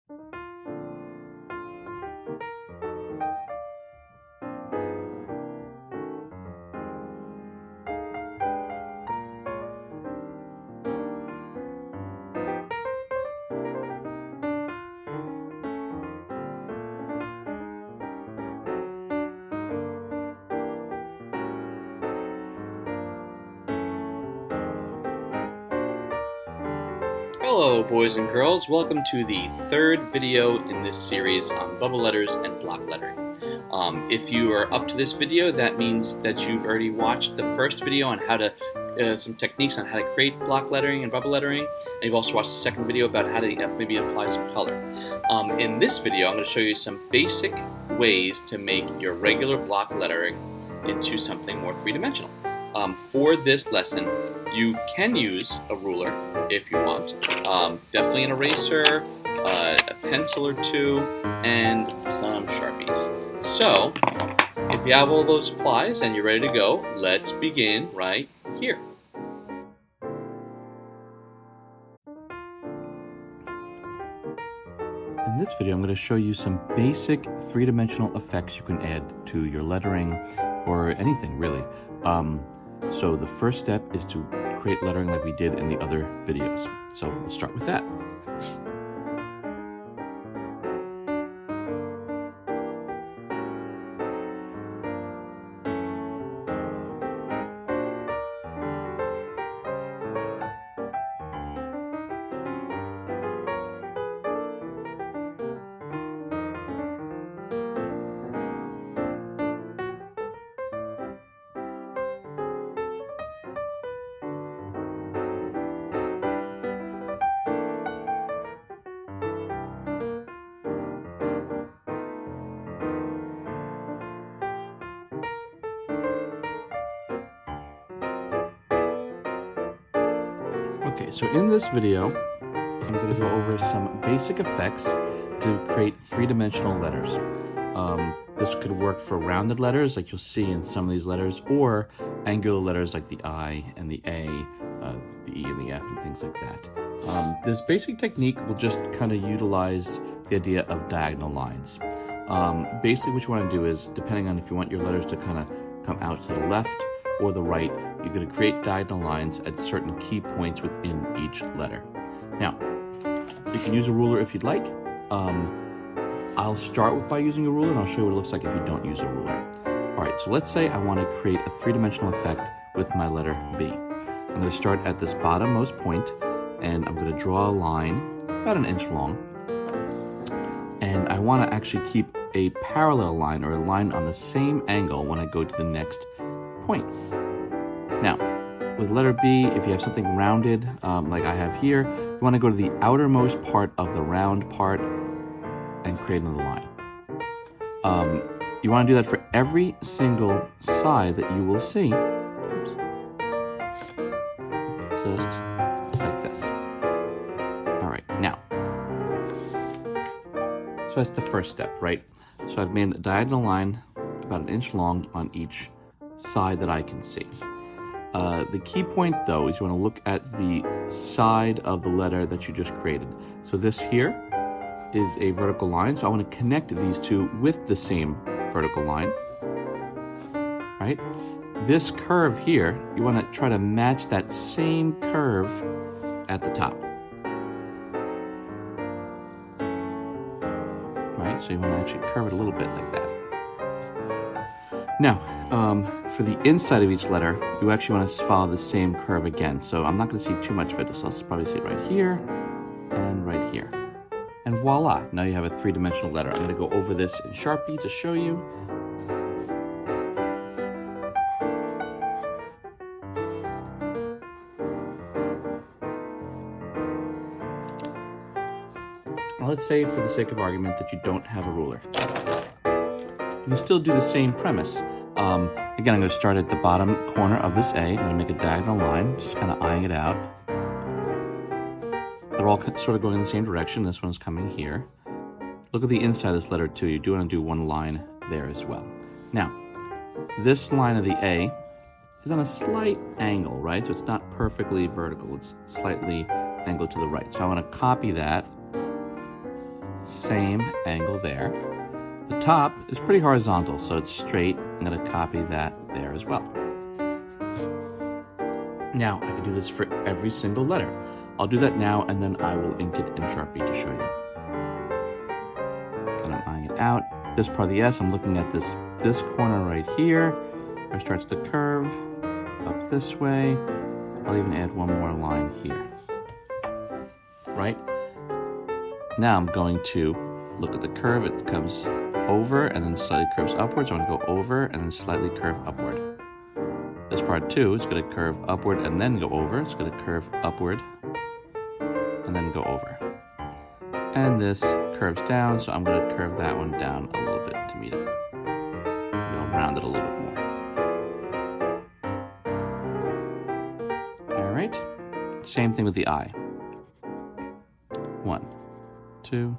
Hello boys and girls, welcome to the third video in this series on bubble letters and block lettering. If you are up to this video, that means that you've already watched the first video on how to, some techniques on how to create block lettering and bubble lettering, and you've also watched the second video about how to maybe apply some color. In this video, I'm going to show you some basic ways to make your regular block lettering into something more three-dimensional. For this lesson, you can use a ruler if you want, definitely an eraser, a pencil or two, and some Sharpies. So, if you have all those supplies and you're ready to go, let's begin right here. In this video, I'm going to show you some basic three-dimensional effects you can add to your lettering or anything really. So the first step is to create lettering like we did in the other videos. So we'll start with that. Okay, so in this video, I'm going to go over some basic effects to create three-dimensional letters. This could work for rounded letters, like you'll see in some of these letters, or angular letters like the I and the A, the E and the F, and things like that. This basic technique will just kind of utilize the idea of diagonal lines. Basically, what you want to do is, depending on if you want your letters to kind of come out to the left or the right, you're going to create diagonal lines at certain key points within each letter. Now, you can use a ruler if you'd like. I'll start by using a ruler, and I'll show you what it looks like if you don't use a ruler. All right, so let's say I want to create a three-dimensional effect with my letter B. I'm going to start at this bottommost point, and I'm going to draw a line about 1 inch long. And I want to actually keep a parallel line, or a line on the same angle, when I go to the next point. Now, with letter B, if you have something rounded, like I have here, you want to go to the outermost part of the round part and create another line. You want to do that for every single side that you will see. Oops. Just like this. All right, now, so that's the first step, right? So I've made a diagonal line about 1 inch long on each side that I can see. The key point, though, is you want to look at the side of the letter that you just created. So this here is a vertical line, so I want to connect these two with the same vertical line, right? This curve here, you want to try to match that same curve at the top, right? So you want to actually curve it a little bit like that. Now, for the inside of each letter, you actually want to follow the same curve again. So I'm not going to see too much of it, so I'll probably see it right here and right here. And voila, now you have a three-dimensional letter. I'm going to go over this in Sharpie to show you. Let's say, for the sake of argument, that you don't have a ruler. You can still do the same premise. Again, I'm going to start at the bottom corner of this A. I'm going to make a diagonal line, just kind of eyeing it out. They're all sort of going in the same direction. This one's coming here. Look at the inside of this letter too. You do want to do one line there as well. Now, this line of the A is on a slight angle, right? So it's not perfectly vertical. It's slightly angled to the right. So I want to copy that same angle there. The top is pretty horizontal, so it's straight. I'm going to copy that there as well. Now, I can do this for every single letter. I'll do that now, and then I will ink it in Sharpie to show you. And I'm eyeing it out. This part of the S, I'm looking at this corner right here, where it starts to curve up this way. I'll even add one more line here. Right? Now I'm going to look at the curve. It comes over and then slightly curves upwards. So I'm going to go over and then slightly curve upward. This part too is going to curve upward and then go over. It's going to curve upward and then go over. And this curves down, so I'm going to curve that one down a little bit to meet it. I'll round it a little bit more. All right. Same thing with the eye. 1, 2,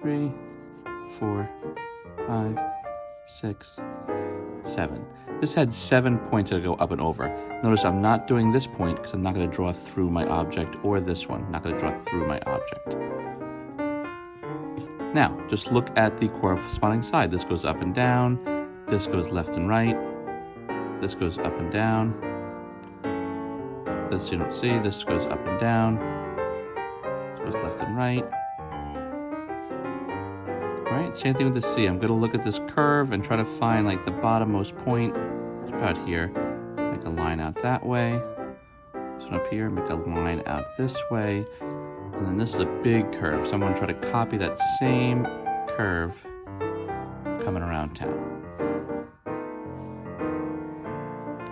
3, 4, 5, 6, 7. This had 7 points that go up and over. Notice I'm not doing this point because I'm not going to draw through my object, or this one. I'm not going to draw through my object. Now, just look at the corresponding side. This goes up and down. This goes left and right. This goes up and down. This you don't see. This goes up and down. This goes left and right. All right, same thing with the C. I'm going to look at this curve and try to find like the bottommost point. It's about here. Make a line out that way. This one up here, make a line out this way. And then this is a big curve, so I'm going to try to copy that same curve coming around town.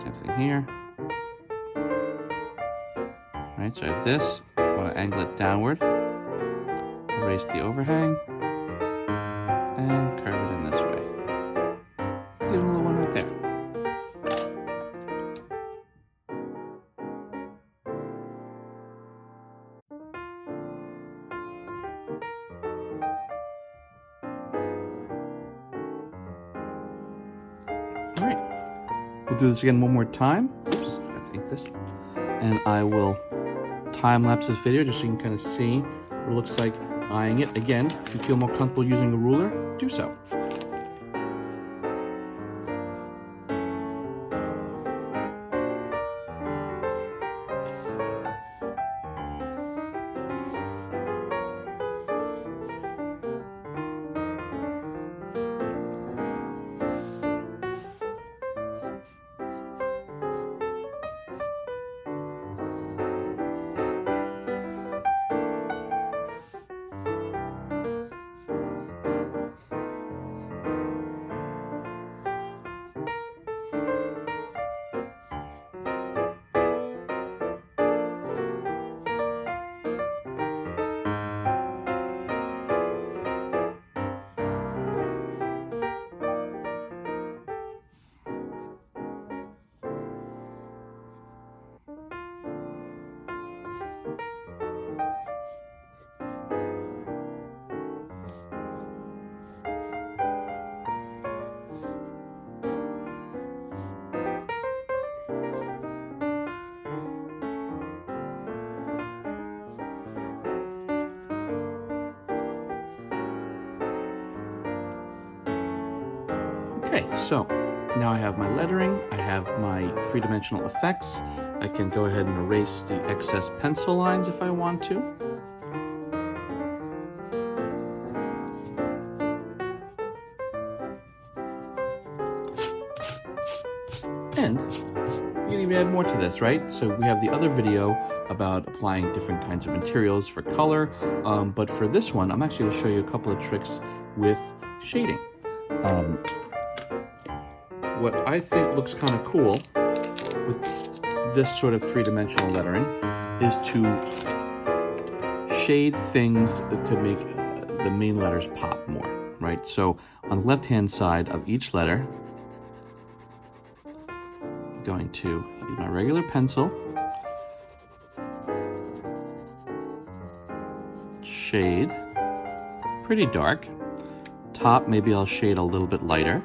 Same thing here. All right, so I have this. I want to angle it downward. Erase the overhang. And curve it in this way. Give it a little one right there. All right, we'll do this again one more time. Oops, I forgot to ink this. And I will time-lapse this video just so you can kind of see what it looks like eyeing it. Again, if you feel more comfortable using a ruler, do so. Okay, so now I have my lettering, I have my three-dimensional effects. I can go ahead and erase the excess pencil lines if I want to. And you can even add more to this, right? So we have the other video about applying different kinds of materials for color, but for this one, I'm actually going to show you a couple of tricks with shading. What I think looks kind of cool with this sort of three-dimensional lettering is to shade things to make the main letters pop more, right? So on the left-hand side of each letter, I'm going to use my regular pencil, shade pretty dark. Top, maybe I'll shade a little bit lighter.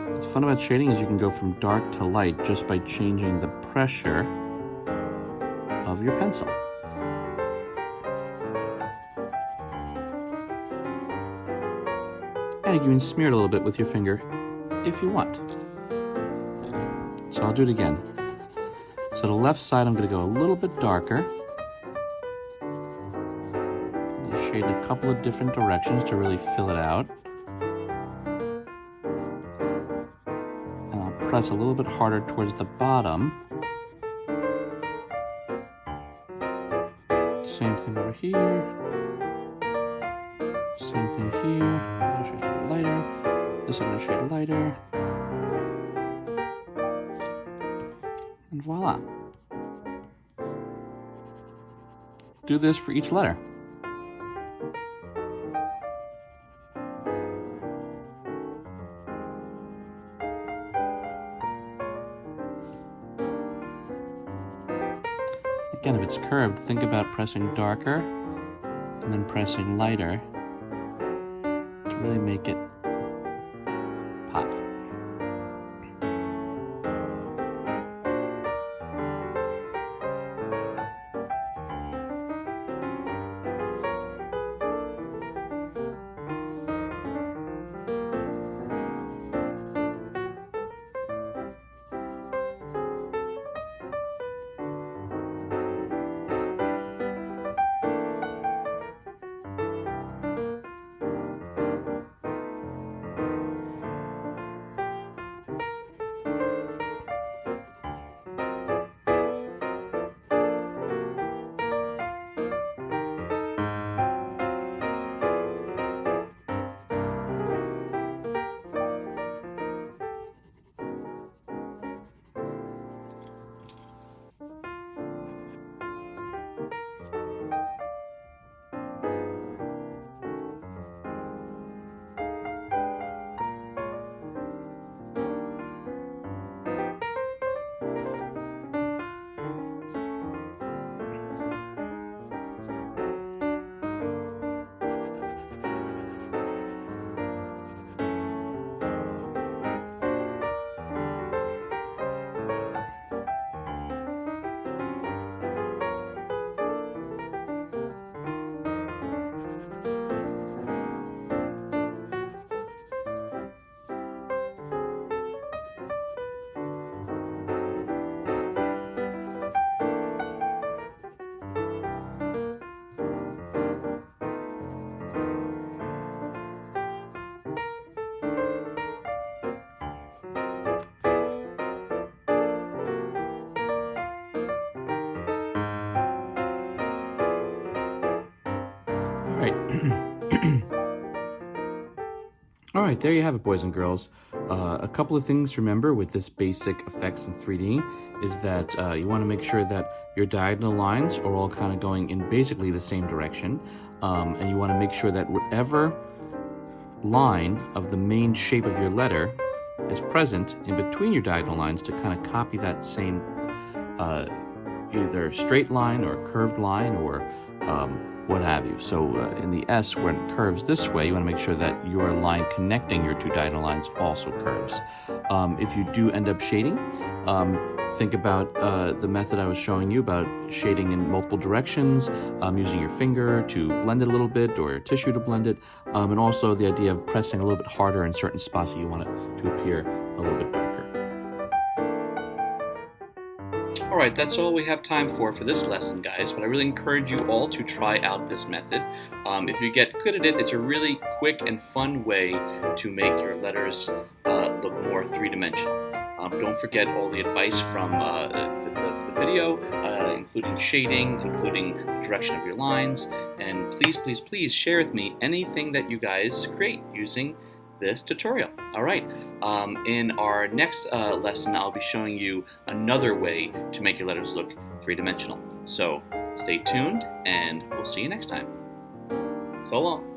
What's fun about shading is you can go from dark to light just by changing the pressure of your pencil. And you can smear it a little bit with your finger if you want. So I'll do it again. So the left side, I'm going to go a little bit darker. Shade in a couple of different directions to really fill it out. And I'll press a little bit harder towards the bottom. Same thing over here. Same thing here. I'm going to shade a little lighter. This I'm going to shade lighter. And voila. Do this for each letter. Again, if it's curved, think about pressing darker and then pressing lighter to really make it pop. All right, there you have it, boys and girls. A couple of things to remember with this basic effects in 3D is that you want to make sure that your diagonal lines are all kind of going in basically the same direction. And you want to make sure that whatever line of the main shape of your letter is present in between your diagonal lines to kind of copy that same either straight line or curved line or what have you. So in the S, where it curves this way, you want to make sure that your line connecting your two diagonal lines also curves. If you do end up shading, think about the method I was showing you about shading in multiple directions, using your finger to blend it a little bit or tissue to blend it, and also the idea of pressing a little bit harder in certain spots that you want it to appear a little bit darker. Alright, that's all we have time for this lesson, guys, but I really encourage you all to try out this method. If you get good at it, it's a really quick and fun way to make your letters look more three-dimensional. Don't forget all the advice from the video, including shading, including the direction of your lines, and please, please, please share with me anything that you guys create using this tutorial. Alright, in our next lesson, I'll be showing you another way to make your letters look three-dimensional. So stay tuned, and we'll see you next time. So long.